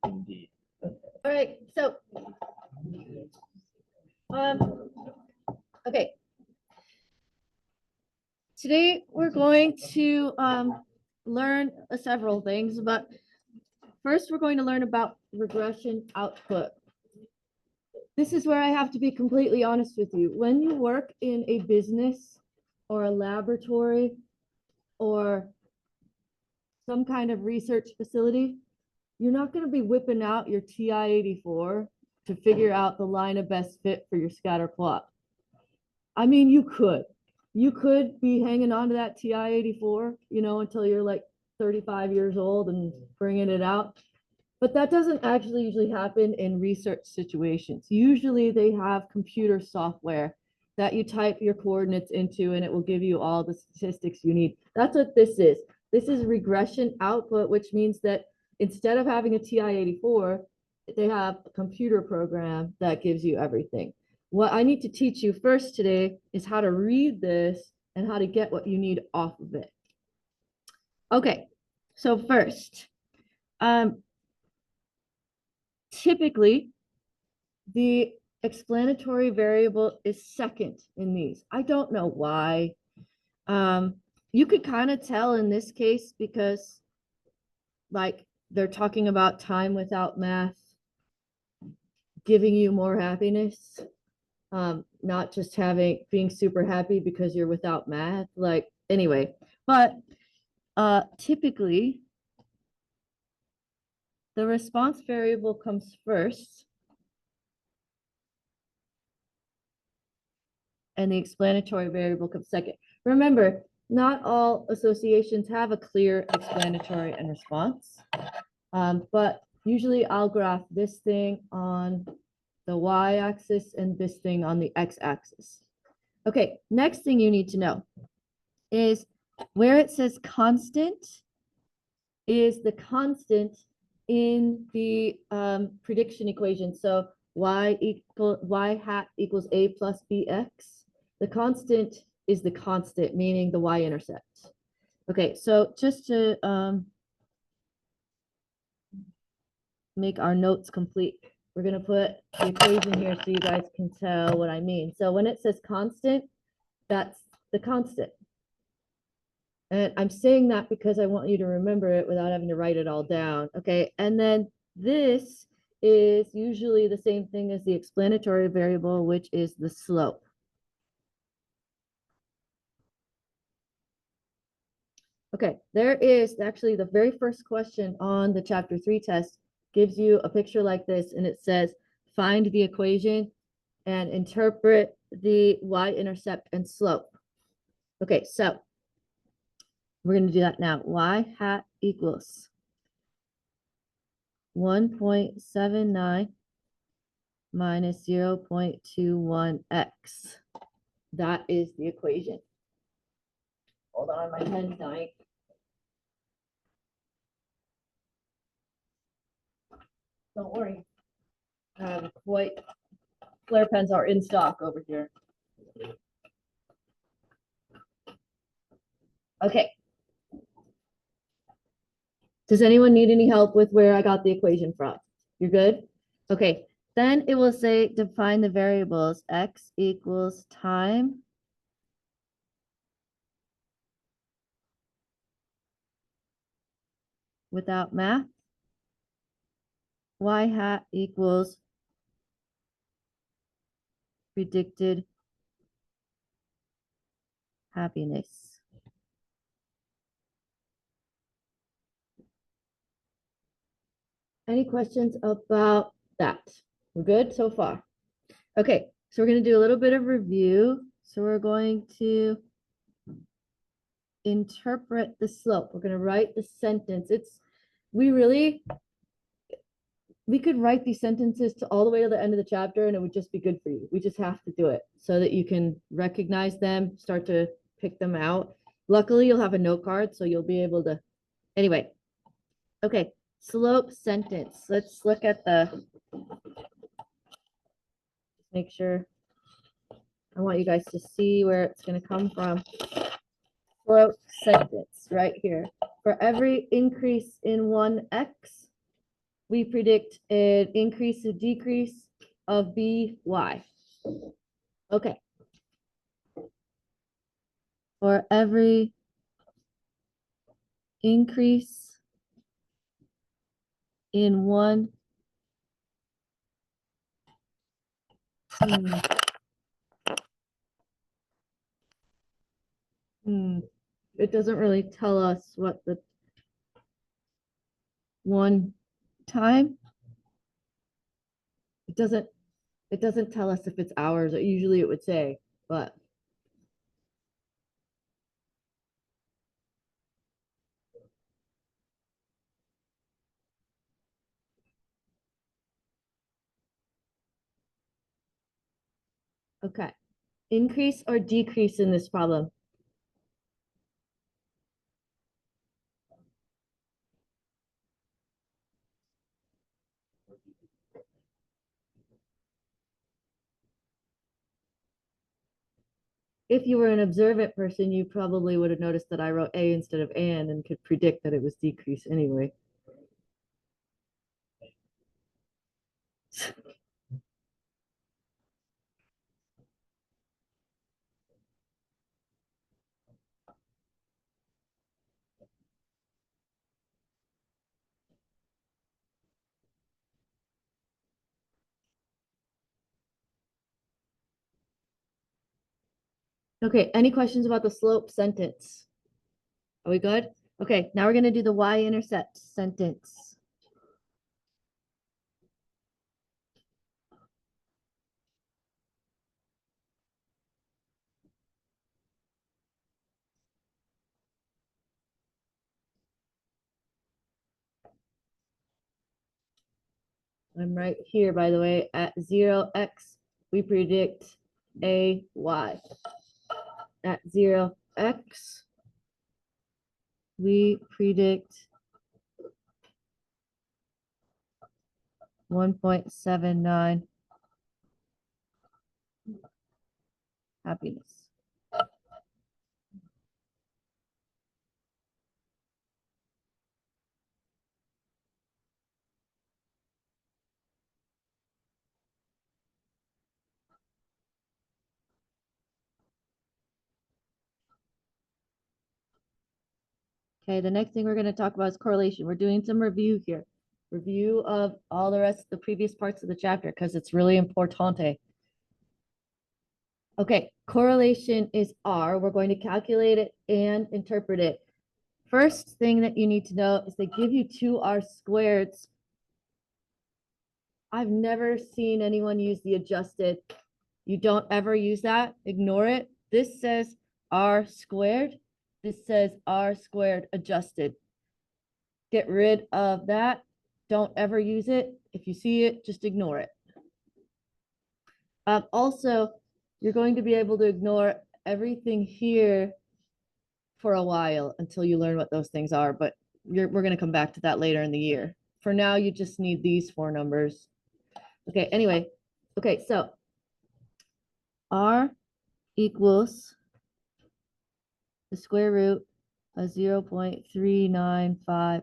Indeed. All right, so okay. Today we're going to learn several things, but first we're going to learn about regression output. This is where I have to be completely honest with you. When you work in a business or a laboratory or some kind of research facility, you're not going to be whipping out your TI-84 to figure out the line of best fit for your scatter plot. I mean, you could be hanging on to that TI-84, until you're like 35 years old and bringing it out. But that doesn't actually usually happen in research situations. Usually they have computer software that you type your coordinates into and it will give you all the statistics you need. That's what this is. This is regression output, which means that instead of having a TI-84, they have a computer program that gives you everything. What I need to teach you first today is how to read this and how to get what you need off of it. Okay, so first, typically the explanatory variable is second in these. I don't know why. You could kind of tell in this case because like they're talking about time without math giving you more happiness, not just being super happy because you're without math. Like anyway, but typically the response variable comes first and the explanatory variable comes second. Remember, not all associations have a clear explanatory and response, but usually I'll graph this thing on the y-axis and this thing on the x-axis. Okay, next thing you need to know is where it says constant is the constant in the prediction equation. So y hat equals a plus bx. The constant is the constant, meaning the y-intercept. Okay, so just to make our notes complete, we're going to put the equation here so you guys can tell what I mean. So when it says constant, that's the constant. And I'm saying that because I want you to remember it without having to write it all down. Okay, and then this is usually the same thing as the explanatory variable, which is the slope. Okay, there is actually the very first question on the chapter 3 test gives you a picture like this, and it says, find the equation and interpret the y-intercept and slope. Okay, so we're going to do that now. Y hat equals 1.79 minus 0.21x. That is the equation. Hold on, my pen's dying. Don't worry. Flare pens are in stock over here. Okay. Does anyone need any help with where I got the equation from? You're good? Okay. Then it will say define the variables. X equals time without math. Y hat equals predicted happiness. Any questions about that? We're good so far? Okay, so we're going to do a little bit of review. So we're going to interpret the slope. We're going to write the sentence. We could write these sentences to all the way to the end of the chapter and it would just be good for you. We just have to do it so that you can recognize them, start to pick them out. Luckily, you'll have a note card, so you'll be able to. Anyway, okay, slope sentence. Let's look at make sure. I want you guys to see where it's going to come from. Slope sentence right here. For every increase in 1x, we predict an increase or decrease of by. Okay. For every increase in one it doesn't really tell us what the one time. It doesn't tell us if it's hours. Usually it would say, but okay. Increase or decrease in this problem? If you were an observant person, you probably would have noticed that I wrote A instead of and could predict that it was decrease anyway. Okay, any questions about the slope sentence? Are we good? Okay, now we're going to do the y-intercept sentence. I'm right here, by the way, at 0x, we predict a y. At 0x, we predict 1.79 happiness. Okay, the next thing we're going to talk about is correlation. We're doing some review here. Review of all the rest of the previous parts of the chapter because it's really importante. Okay, correlation is R. We're going to calculate it and interpret it. First thing that you need to know is they give you two R squareds. I've never seen anyone use the adjusted. You don't ever use that. Ignore it. This says R squared. This says R squared adjusted. Get rid of that. Don't ever use it. If you see it, just ignore it. Also, you're going to be able to ignore everything here for a while until you learn what those things are, but we're going to come back to that later in the year. For now, you just need these four numbers. Okay, anyway. Okay, so R equals the square root of 0.3955.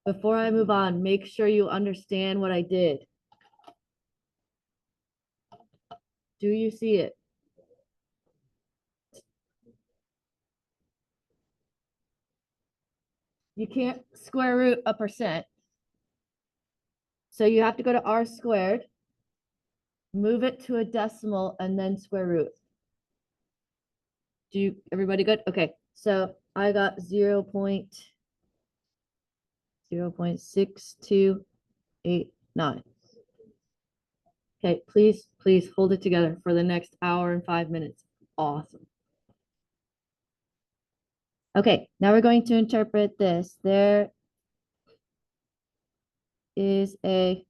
Before I move on, make sure you understand what I did. Do you see it? You can't square root a percent. So you have to go to R squared, move it to a decimal, and then square root. Everybody good? Okay, so I got 0.6289. Okay, please hold it together for the next hour and 5 minutes. Awesome. Okay, now we're going to interpret this. There is a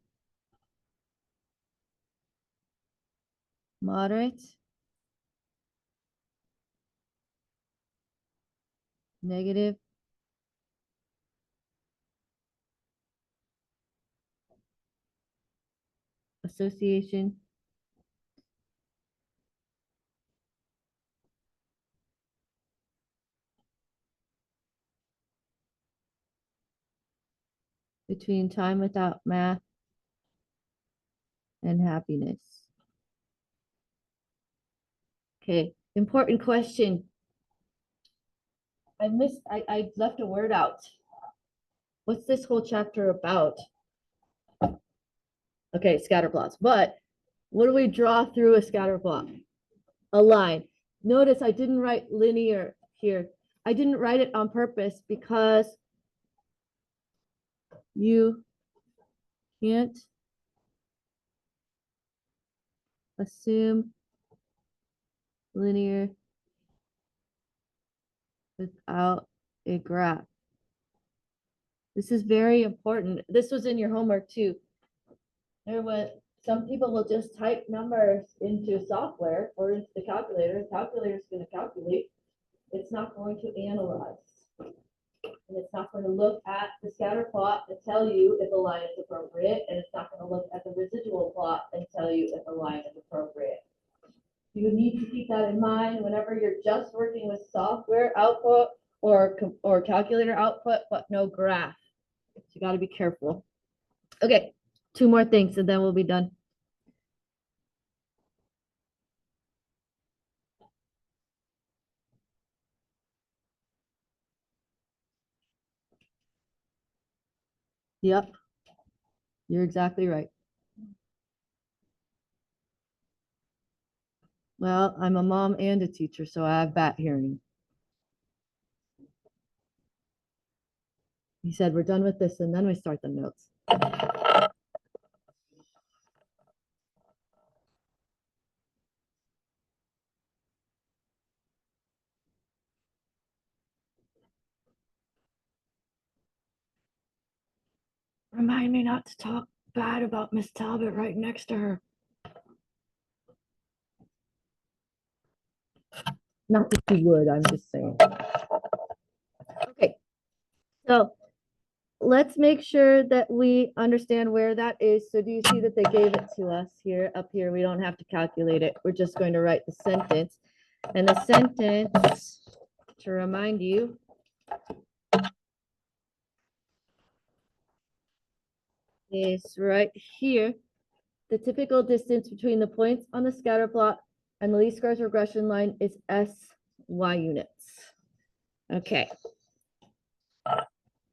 moderate negative association between time without math and happiness. Okay, important question. I left a word out. What's this whole chapter about? Okay, scatter plots. But what do we draw through a scatter plot? A line. Notice I didn't write linear here. I didn't write it on purpose because you can't assume linear without a graph. This is very important. This was in your homework too. Some people will just type numbers into software or into the calculator. The calculator is going to calculate. It's not going to analyze. And it's not going to look at the scatter plot and tell you if a line is appropriate. And it's not going to look at the residual plot and tell you if a line is appropriate. You need to keep that in mind whenever you're just working with software output or calculator output, but no graph. So you got to be careful. Okay, 2 more things and then we'll be done. Yep, you're exactly right. Well, I'm a mom and a teacher, so I have bat hearing. He said, we're done with this, and then we start the notes. Remind me not to talk bad about Miss Talbot right next to her. Not that you would, I'm just saying. Okay, so let's make sure that we understand where that is. So do you see that they gave it to us here, up here? We don't have to calculate it. We're just going to write the sentence. And the sentence, to remind you, is right here. The typical distance between the points on the scatter plot and the least squares regression line is SY units. Okay.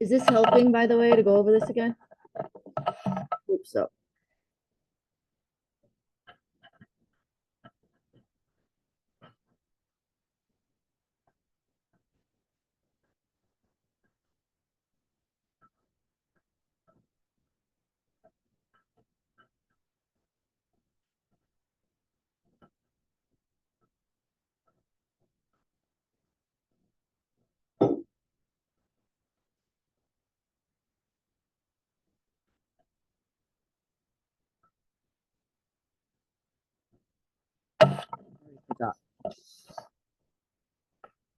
Is this helping, by the way, to go over this again? Hope so.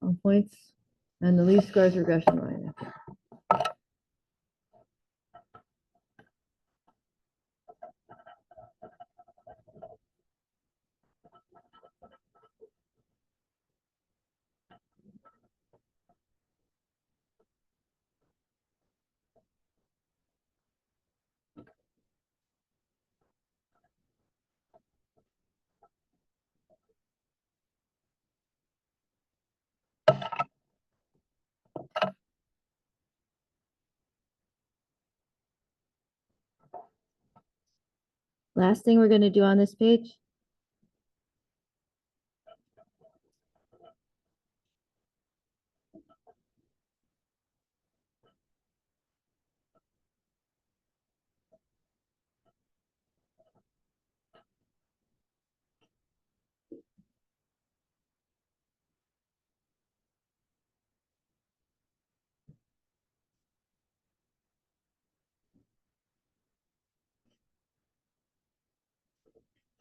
On points and the least squares regression line. Last thing we're going to do on this page.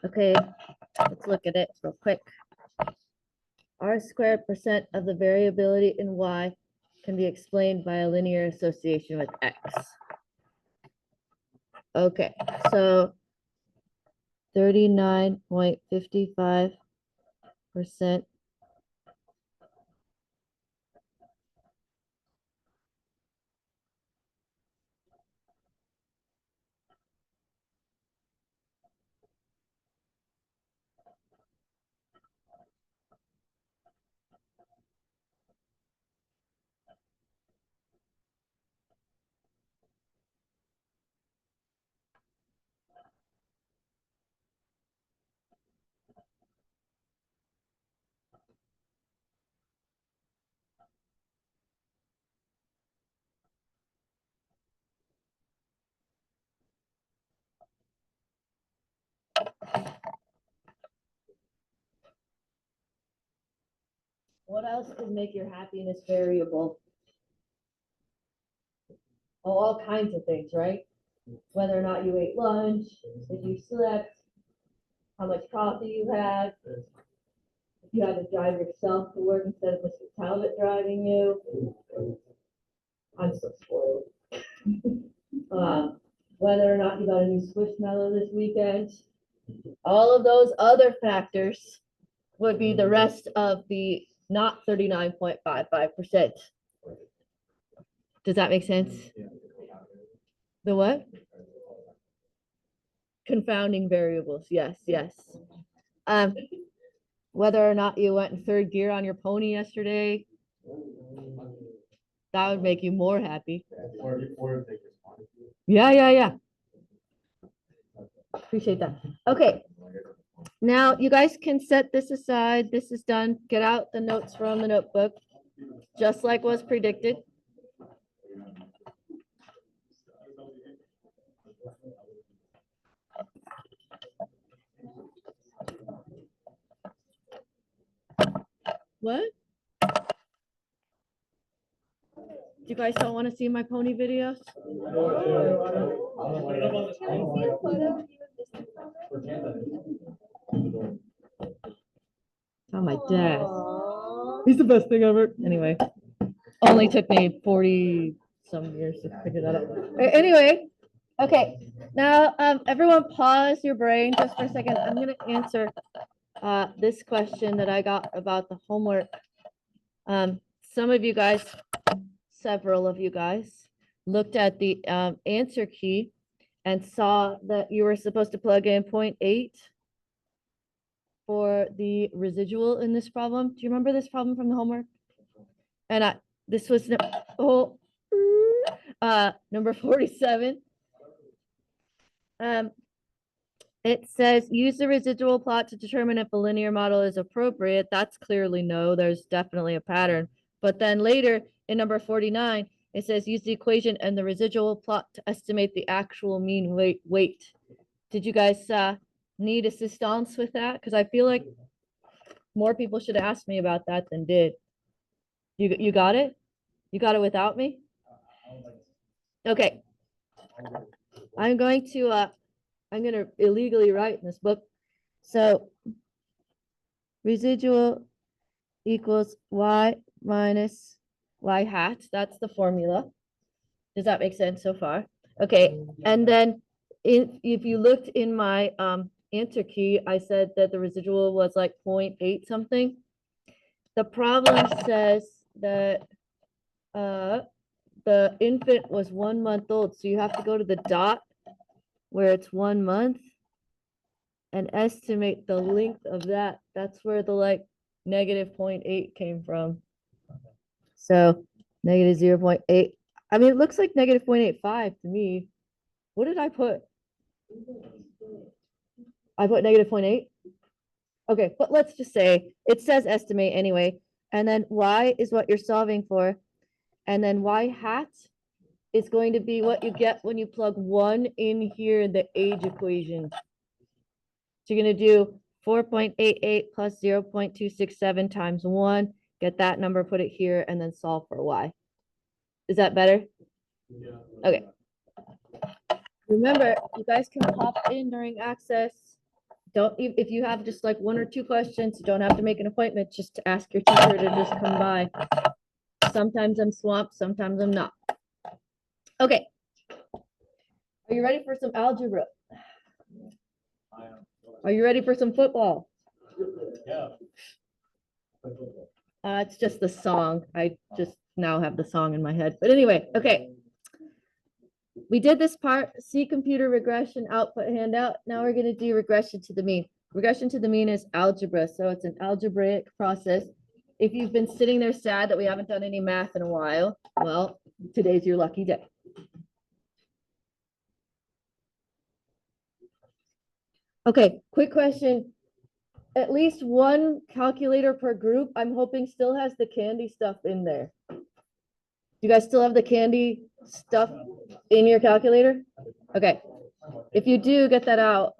Okay, let's look at it real quick. R squared percent of the variability in Y can be explained by a linear association with X. Okay, so 39.55% What else could make your happiness variable? Oh, all kinds of things, right? Whether or not you ate lunch, if you slept, how much coffee you had, if you had to drive yourself to work instead of Mr. Talbot driving you. I'm so spoiled. Whether or not you got a new Squishmallow this weekend. All of those other factors would be the rest of the not 39.55%. Does that make sense? The what? Confounding variables. Yes, yes. Whether or not you went in third gear on your pony yesterday, that would make you more happy. Yeah. Appreciate that. Okay. Now you guys can set this aside. This is done. Get out the notes from the notebook, just like was predicted. What? You guys don't want to see my pony videos? Oh, my dad. He's the best thing ever. Anyway, only took me 40 some years to figure that out. Anyway, okay. Now, everyone pause your brain just for a second. I'm going to answer this question that I got about the homework. Some of you guys, several of you guys, looked at the answer key and saw that you were supposed to plug in 0.8 for the residual in this problem. Do you remember this problem from the homework? And this was number 47. It says use the residual plot to determine if a linear model is appropriate. That's clearly no, there's definitely a pattern. But then later in number 49, it says use the equation and the residual plot to estimate the actual mean weight. Did you guys need assistance with that? Because I feel like more people should ask me about that than did. You got it? You got it without me? Okay. I'm going to illegally write in this book. So residual equals y minus y hat. That's the formula. Does that make sense so far? Okay. And then if you looked in my answer key, I said that the residual was like 0.8 something. The problem says that the infant was 1 month old. So you have to go to the dot where it's 1 month and estimate the length of that. That's where the like negative 0.8 came from. So negative 0.8. I mean, it looks like negative 0.85 to me. What did I put? I put negative 0.8. Okay, but let's just say it says estimate anyway. And then y is what you're solving for. And then y hat is going to be what you get when you plug 1 in here in the age equation. So you're going to do 4.88 plus 0.267 times 1. Get that number, put it here, and then solve for y. Is that better? Yeah. Okay. Remember, you guys can pop in during access. Don't, if you have just like 1 or 2 questions, you don't have to make an appointment just to ask your teacher to just come by. Sometimes I'm swamped, sometimes I'm not. Okay. Are you ready for some algebra? Are you ready for some football? Yeah. It's just the song. I just now have the song in my head. But anyway, okay. We did this part, see computer regression output handout. Now we're going to do regression to the mean. Regression to the mean is algebra, so it's an algebraic process. If you've been sitting there sad that we haven't done any math in a while, well, today's your lucky day. Okay, quick question. At least one calculator per group, I'm hoping still has the candy stuff in there. Do you guys still have the candy stuff in your calculator? Okay. If you do, get that out.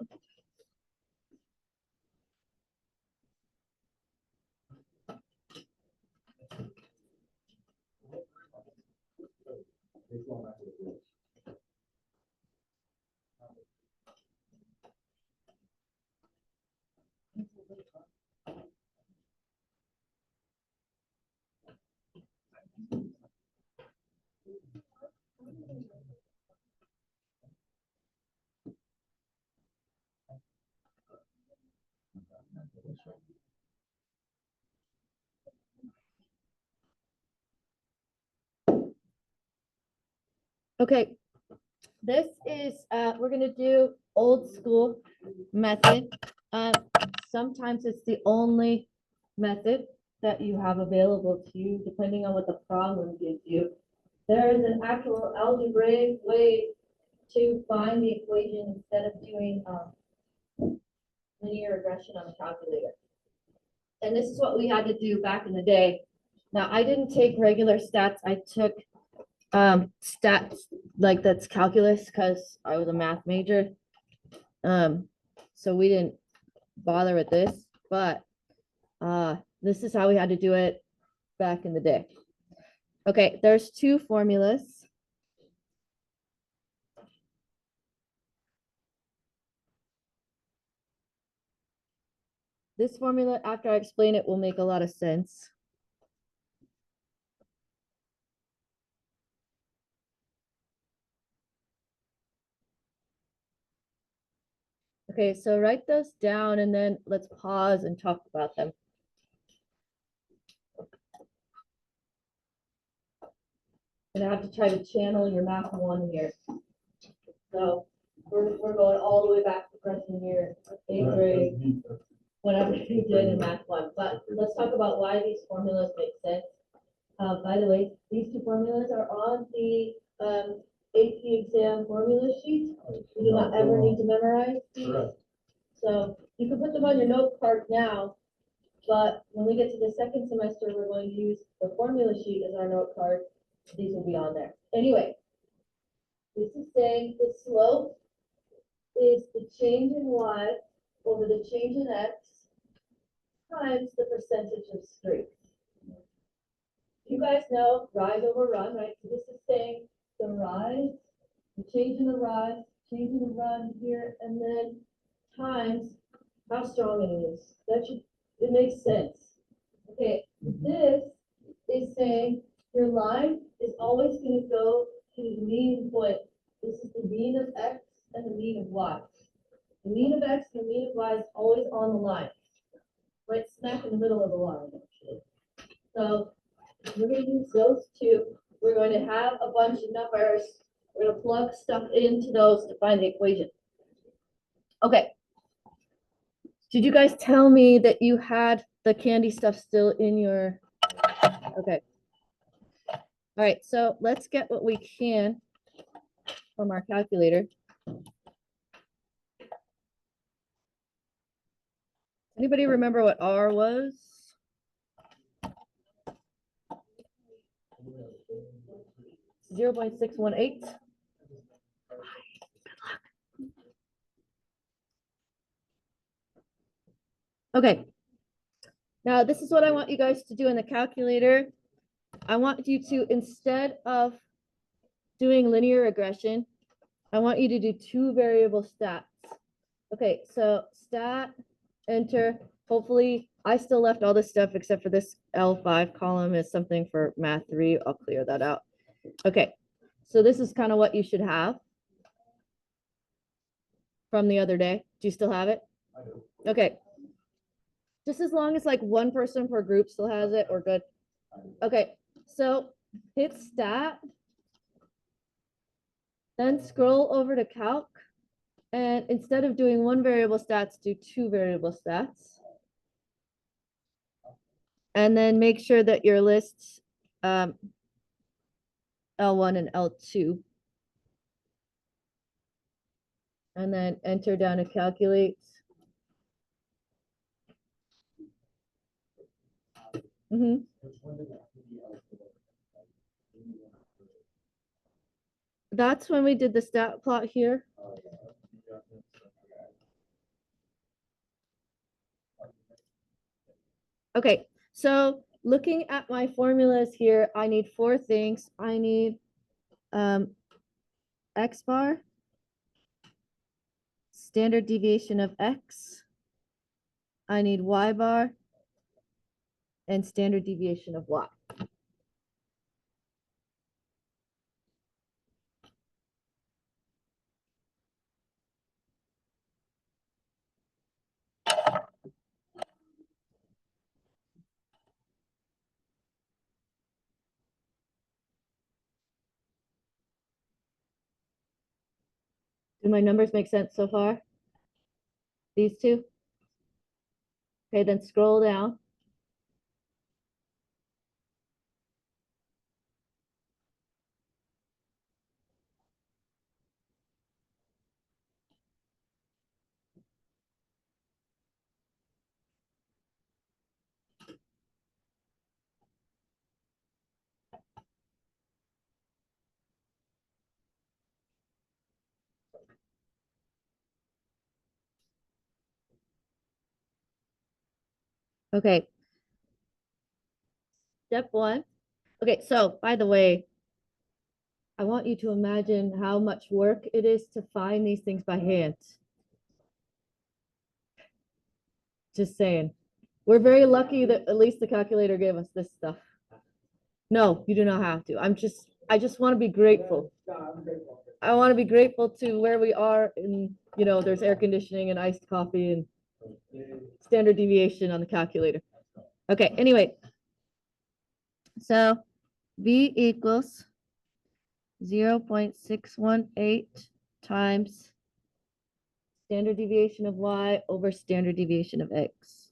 Okay, this is, we're gonna do old school method. Sometimes it's the only method that you have available to you, depending on what the problem gives you. There is an actual algebraic way to find the equation instead of doing linear regression on the calculator. And this is what we had to do back in the day. Now, I didn't take regular stats. I took stats like that's calculus because I was a math major. So we didn't bother with this, but this is how we had to do it back in the day. Okay, there's two formulas. This formula, after I explain it, will make a lot of sense. Okay, so write those down and then let's pause and talk about them. And I have to try to channel your math one here. So we're going all the way back to freshman year, 8th grade, whatever you did in math one. But let's talk about why these formulas make sense. By the way, these two formulas are on the AP exam formula sheet. You do not ever need to memorize these. So you can put them on your note card now, but when we get to the second semester, we're going to use the formula sheet as our note card. These will be on there. Anyway, this is saying the slope is the change in y over the change in x times the percentage of strength. You guys know rise over run, right? So this is saying the rise, the change in the rise, change in the run here, and then times how strong it is. That should, it makes sense. Okay, this is saying your line is always going to go to the mean point. This is the mean of x and the mean of y. The mean of x and the mean of y is always on the line, right smack in the middle of the line, actually. So we're going to use those two. We're going to have a bunch of numbers. We're going to plug stuff into those to find the equation. Okay. Did you guys tell me that you had the candy stuff still in your, okay. All right, so let's get what we can from our calculator. Anybody remember what R was? Zero 0.618. Okay. Now this is what I want you guys to do in the calculator. I want you to, instead of doing linear regression, I want you to do two variable stats. Okay, so stat, enter. Hopefully, I still left all this stuff except for this L5 column is something for math 3. I'll clear that out. Okay, so this is kind of what you should have from the other day. Do you still have it? I do. Okay. Just as long as like one person per group still has it, we're good. Okay, so hit stat, then scroll over to calc, and instead of doing one variable stats, do two variable stats. And then make sure that your lists L1 and L2. And then enter down to calculate. That's when we did the stat plot here. Okay, so looking at my formulas here, I need four things. I need X bar, standard deviation of X. I need Y bar and standard deviation of Y. Do my numbers make sense so far? These two? Okay, then scroll down. Okay, step one. Okay, so by the way, I want you to imagine how much work it is to find these things by hand. Just saying. We're very lucky that at least the calculator gave us this stuff. No, you do not have to. I just want to be grateful. I want to be grateful to where we are in, there's air conditioning and iced coffee and standard deviation on the calculator. Okay, anyway. So V equals 0.618 times standard deviation of Y over standard deviation of X.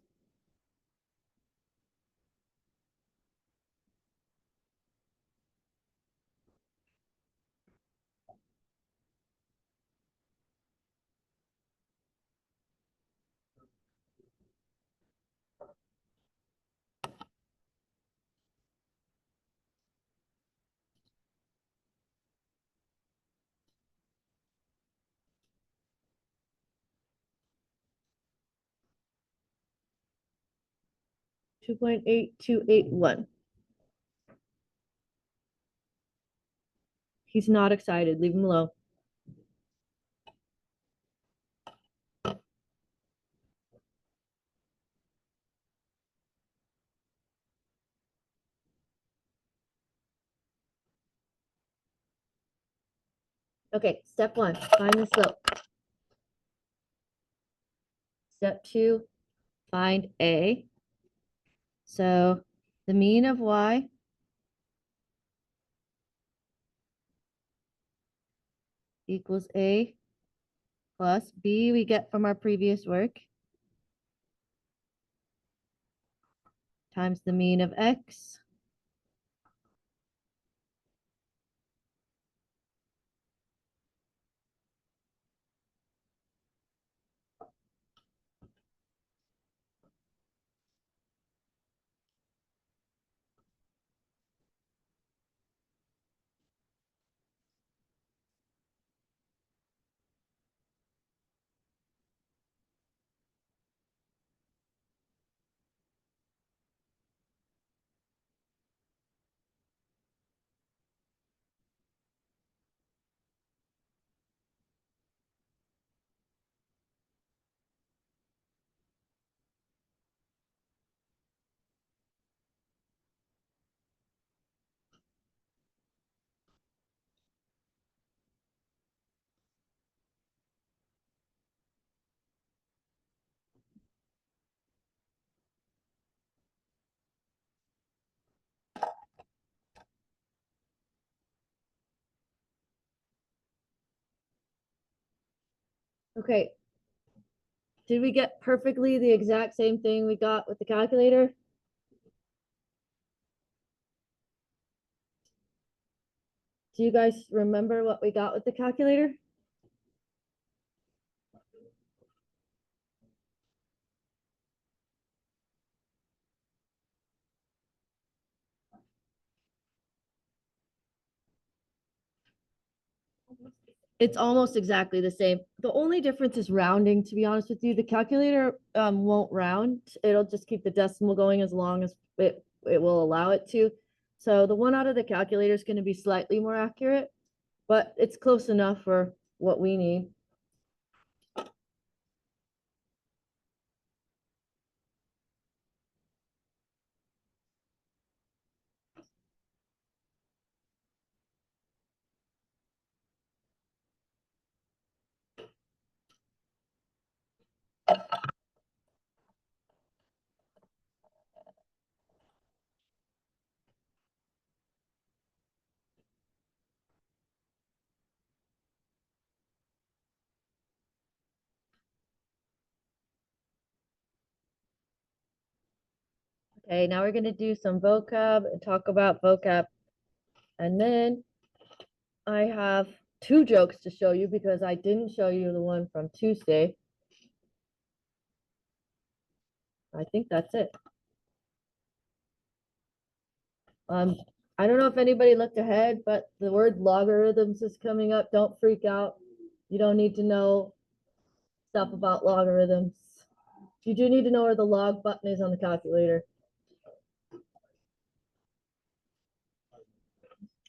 Two 2.8281. He's not excited. Leave him alone. Okay, step one, find the slope. Step two, find A. So the mean of Y equals A plus B we get from our previous work times the mean of X Okay. Did we get perfectly the exact same thing we got with the calculator? Do you guys remember what we got with the calculator? It's almost exactly the same. The only difference is rounding, to be honest with you. The calculator won't round. It'll just keep the decimal going as long as it will allow it to. So the one out of the calculator is going to be slightly more accurate, but it's close enough for what we need. Okay, now we're gonna do some vocab and talk about vocab. And then I have two jokes to show you because I didn't show you the one from Tuesday. I think that's it. Um, I don't know if anybody looked ahead, but the word logarithms is coming up. Don't freak out. You don't need to know stuff about logarithms. You do need to know where the log button is on the calculator.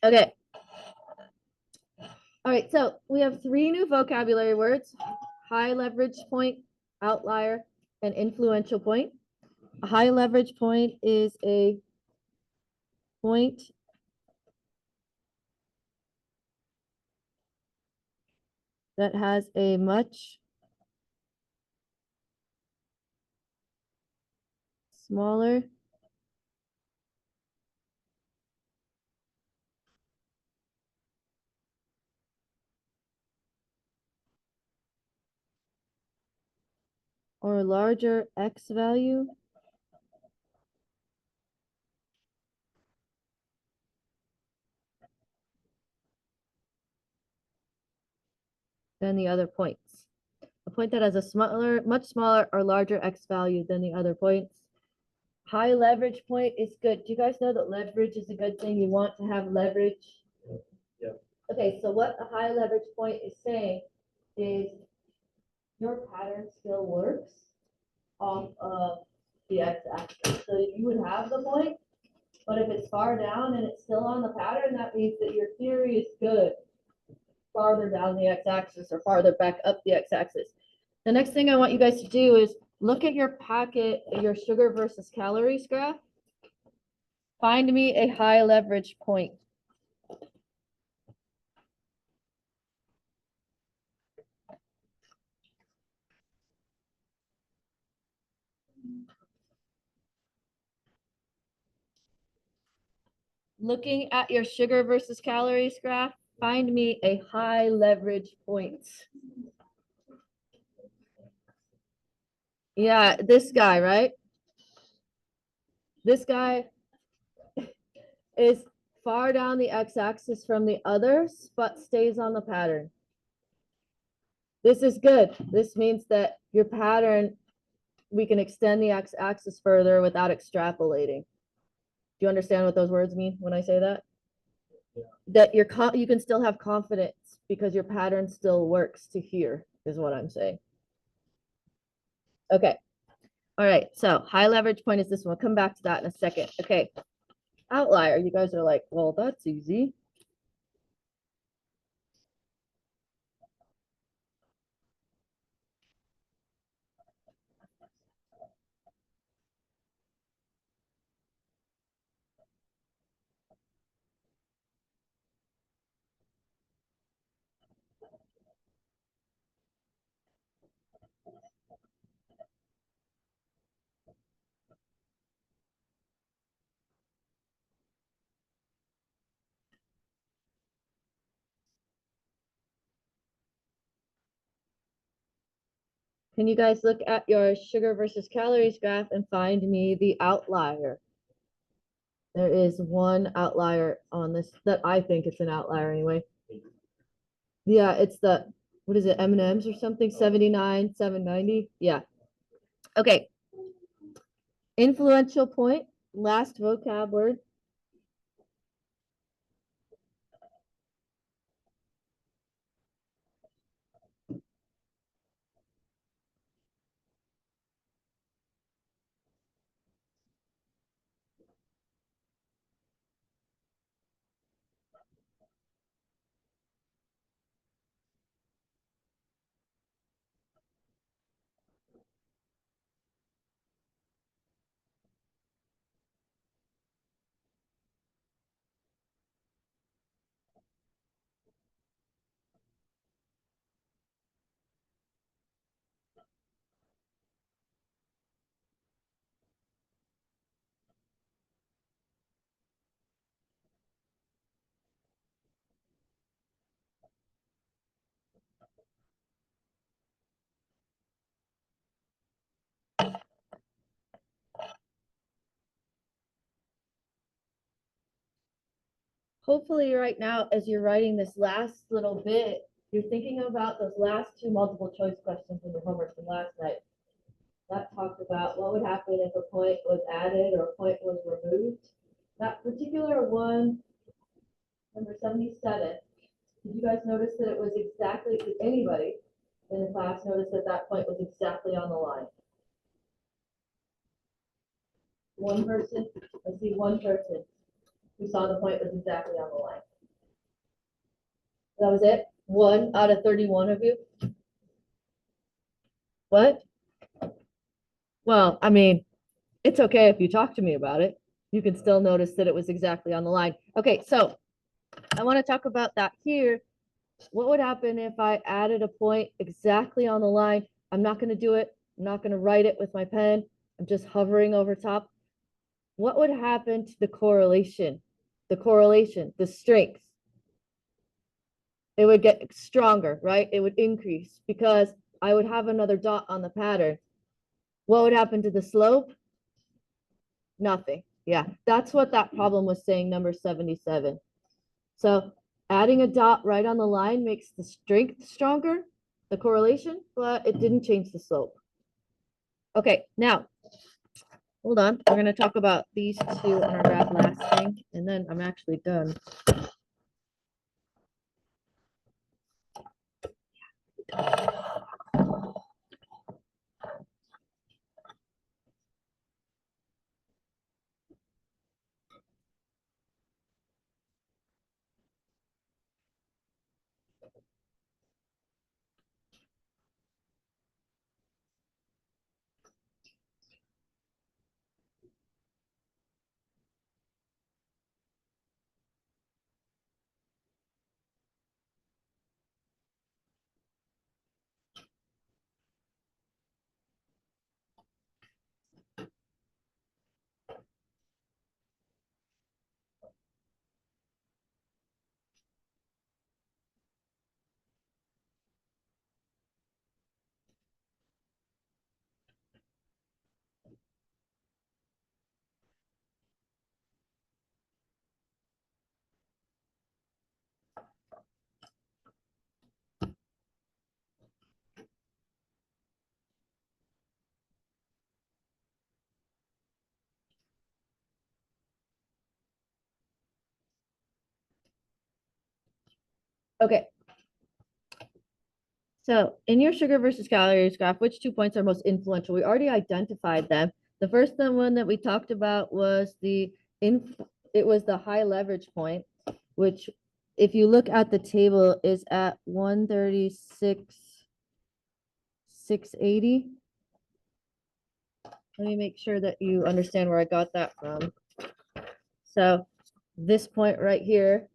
Okay. All right, so we have three new vocabulary words: high leverage point, outlier, and influential point. A high leverage point is a point that has a much smaller or larger x value than the other points. A point that has a smaller, much smaller or larger x value than the other points. High leverage point is good. Do you guys know that leverage is a good thing? You want to have leverage. Yeah. Okay, so what a high leverage point is saying is your pattern still works off of the x-axis. So you would have the point, but if it's far down and it's still on the pattern, that means that your theory is good farther down the x-axis or farther back up the x-axis. The next thing I want you guys to do is look at your packet, your sugar versus calories graph. Find me a high leverage point. Looking at your sugar versus calories graph, find me a high leverage point. Yeah, this guy, right? This guy is far down the x-axis from the others, but stays on the pattern. This is good. This means that your pattern, we can extend the x-axis further without extrapolating. Do you understand what those words mean when I say that? Yeah. That you can still have confidence because your pattern still works to here, is what I'm saying. Okay. All right. So high leverage point is this one. We'll come back to that in a second. Okay. Outlier. You guys are like, well, that's easy. Can you guys look at your sugar versus calories graph and find me the outlier? There is one outlier on this that I think it's an outlier anyway. Yeah, it's the, what is it, M&Ms or something, 79, 790. Yeah. Okay. Influential point, last vocab word. hopefully right now, as you're writing this last little bit, you're thinking about those last two multiple choice questions in your homework from last night. That talked about what would happen if a point was added or a point was removed. That particular one, number 77, did you guys notice that it was exactly, did anybody in the class notice that that point was exactly on the line? One person, I see one person who saw the point was exactly on the line. That was it? 1 out of 31 of you? What? Well, I mean, it's okay if you talk to me about it. You can still notice that it was exactly on the line. Okay, so I want to talk about that here. What would happen if I added a point exactly on the line? I'm not going to do it. I'm not going to write it with my pen. I'm just hovering over top. What would happen to the correlation? The strength? It would get stronger, right? It would increase because I would have another dot on the pattern. What would happen to the slope? Nothing. Yeah, that's what that problem was saying, number 77. So adding a dot right on the line makes the strength stronger, the correlation, but it didn't change the slope. Okay, now, hold on. We're going to talk about these two on our graph last thing, and then I'm actually done. Okay. So in your sugar versus calories graph, which 2 points are most influential? We already identified them. The first one that we talked about was it was the high leverage point, which if you look at the table is at 136,680. Let me make sure that you understand where I got that from. So this point right here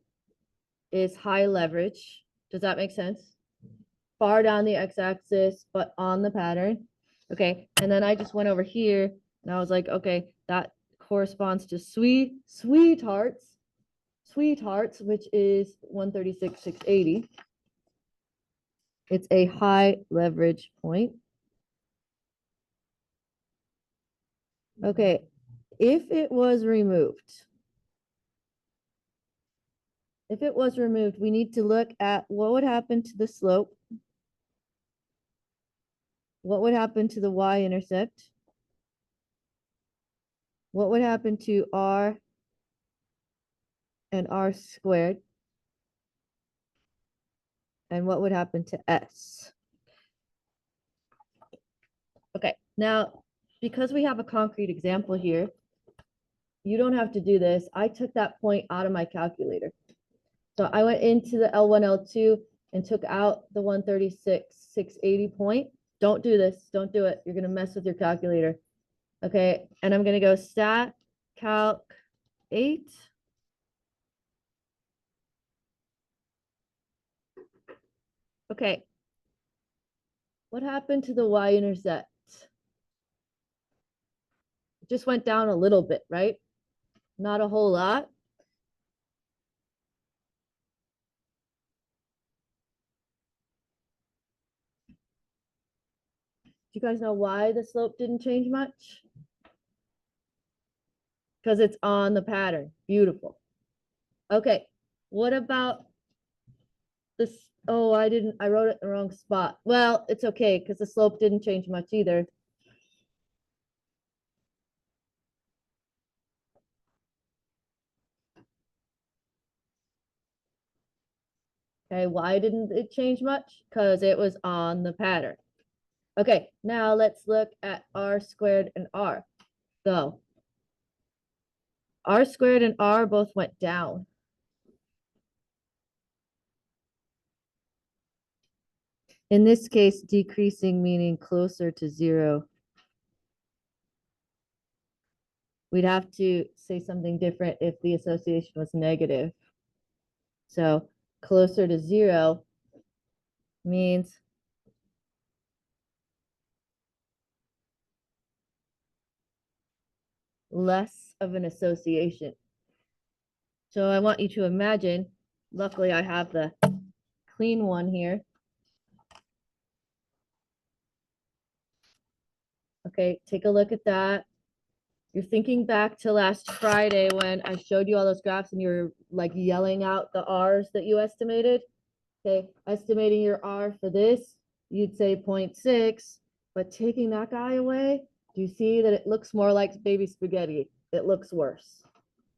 is high leverage. Does that make sense? Far down the x-axis, but on the pattern. Okay, and then I just went over here and I was like, okay, that corresponds to sweethearts, which is 136,680. It's a high leverage point. Okay, if it was removed, we need to look at what would happen to the slope. What would happen to the y-intercept? What would happen to r and r squared? And what would happen to s? Okay, now, because we have a concrete example here, you don't have to do this. I took that point out of my calculator. So I went into the L1, L2 and took out the 136,680 point. Don't do this. Don't do it. You're going to mess with your calculator. Okay, and I'm going to go stat calc 8. Okay. What happened to the y-intercept? It just went down a little bit, right? Not a whole lot. Do you guys know why the slope didn't change much? Because it's on the pattern. Beautiful. Okay, What about this? Oh, I wrote it in the wrong spot. Well, it's okay because the slope didn't change much either. Okay, why didn't it change much? Because it was on the pattern. Okay, now let's look at r squared and r. So r squared and r both went down. In this case, decreasing meaning closer to zero. We'd have to say something different if the association was negative. So closer to zero means less of an association. So I want you to imagine, luckily I have the clean one here. Okay, take a look at that. You're thinking back to last Friday when I showed you all those graphs and you were like yelling out the R's that you estimated. Okay, estimating your R for this, you'd say 0.6, but taking that guy away, do you see that it looks more like baby spaghetti? It looks worse.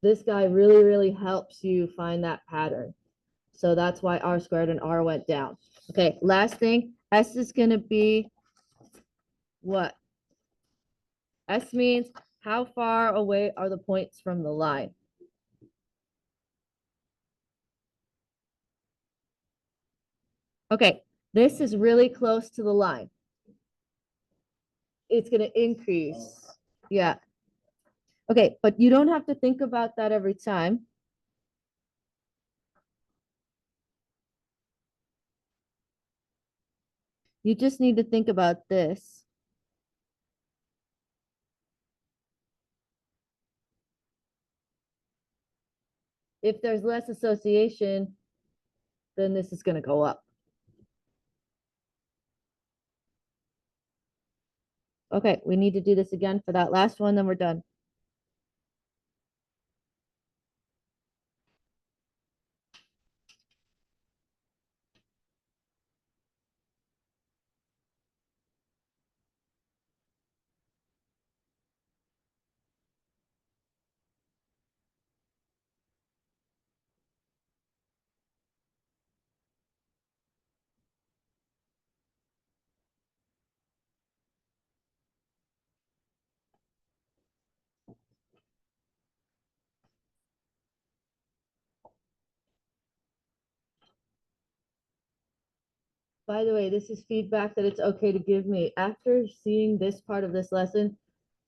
This guy really, really helps you find that pattern. So that's why R squared and R went down. Okay, last thing, S is going to be what? S means how far away are the points from the line? Okay, this is really close to the line. It's going to increase. Yeah. Okay, but you don't have to think about that every time. You just need to think about this. If there's less association, then this is going to go up. Okay, we need to do this again for that last one, then we're done. By the way, this is feedback that it's okay to give me. After seeing this part of this lesson,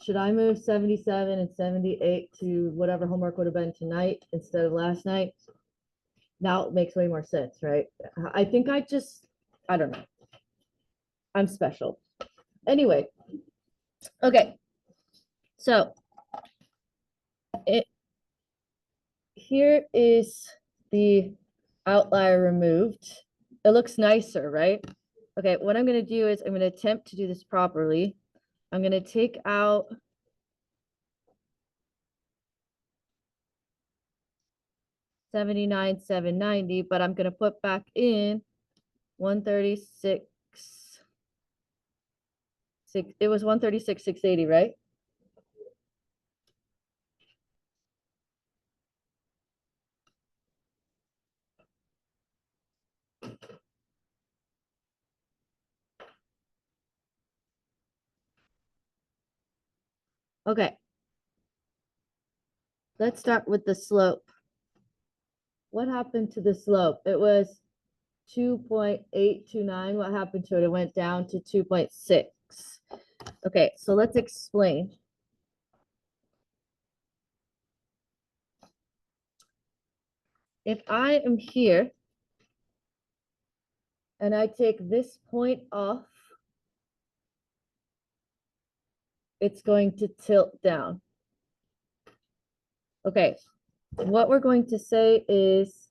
should I move 77 and 78 to whatever homework would have been tonight instead of last night? Now it makes way more sense, right? I think I don't know. I'm special. Anyway, okay. So it here is the outlier removed. It looks nicer, right? Okay, what I'm going to do is I'm going to attempt to do this properly. I'm going to take out 79,790, but I'm going to put back in 136. It was 136,680, right? Okay. Let's start with the slope. What happened to the slope? It was 2.829. What happened to it? It went down to 2.6. Okay, so let's explain. If I am here and I take this point off, it's going to tilt down. Okay, what we're going to say is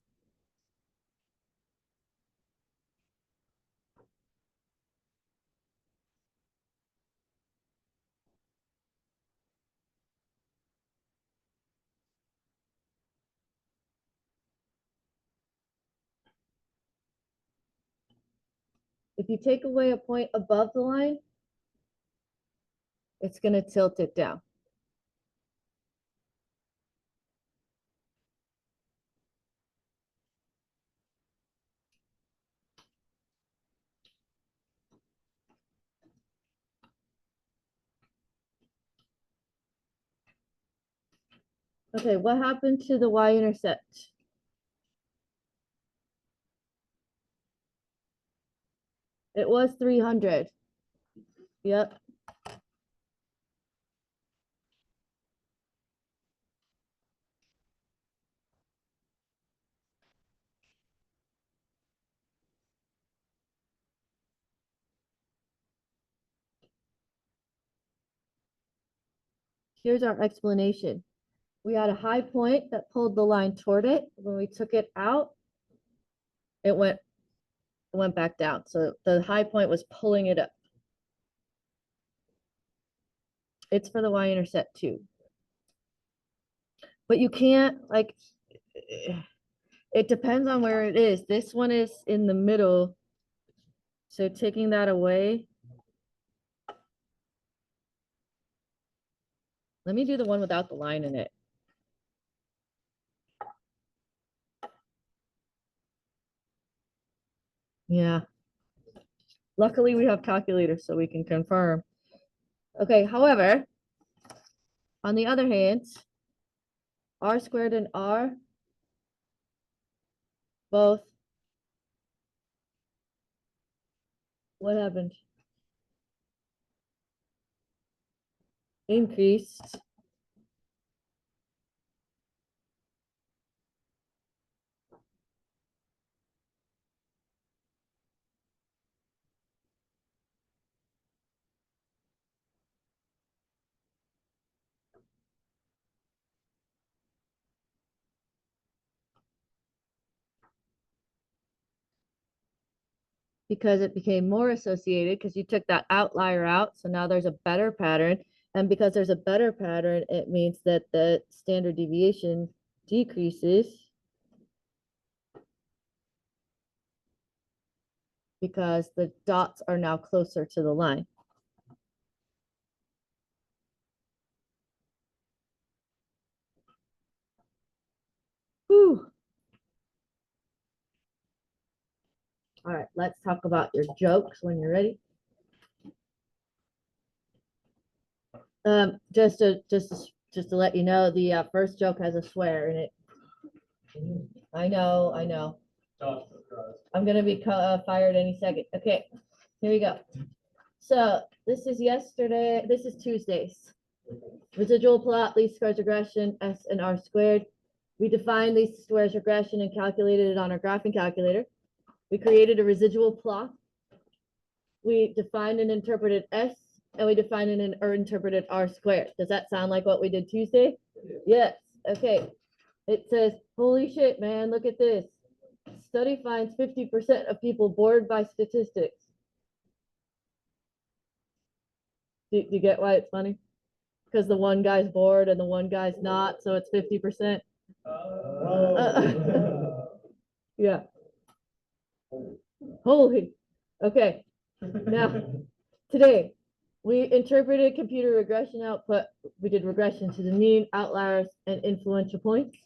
If you take away a point above the line, it's going to tilt it down. Okay, what happened to the y-intercept? It was 300. Yep. Here's our explanation. We had a high point that pulled the line toward it. When we took it out, it went back down. So the high point was pulling it up. It's for the y-intercept too. But you can't, like, it depends on where it is. This one is in the middle. So taking that away. Let me do the one without the line in it. Yeah. Luckily, we have calculators so we can confirm. Okay, however, on the other hand, r squared and r both, what happened? Increased. Because it became more associated because you took that outlier out. So now there's a better pattern. And because there's a better pattern, it means that the standard deviation decreases because the dots are now closer to the line. Whew. All right, let's talk about your jokes when you're ready. Just to let you know, the first joke has a swear in it. I know. I'm gonna be fired any second. Okay, here we go. So this is yesterday. This is Tuesdays. Residual plot, least squares regression, S and R squared. We defined least squares regression and calculated it on our graphing calculator. We created a residual plot. We defined and interpreted S, and we defined and interpreted R squared. Does that sound like what we did Tuesday? Yes. Okay. It says, holy shit, man, look at this. Study finds 50% of people bored by statistics. Do you get why it's funny? Because the one guy's bored and the one guy's not, so it's 50%. Yeah. Holy. Okay. Now, today, we interpreted computer regression output. We did regression to the mean, outliers, and influential points.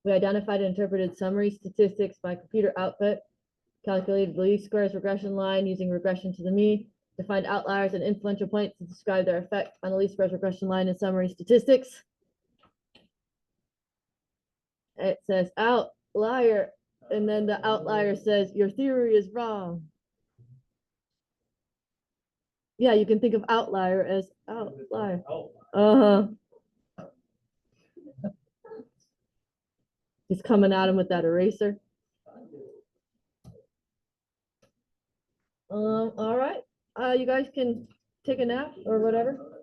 We identified and interpreted summary statistics by computer output, calculated the least squares regression line using regression to the mean, defined outliers and influential points to describe their effect on the least squares regression line in summary statistics. It says outlier, and then the outlier says your theory is wrong. Yeah, you can think of outlier as outlier. Uh-huh. He's coming at him with that eraser. All right. You guys can take a nap or whatever.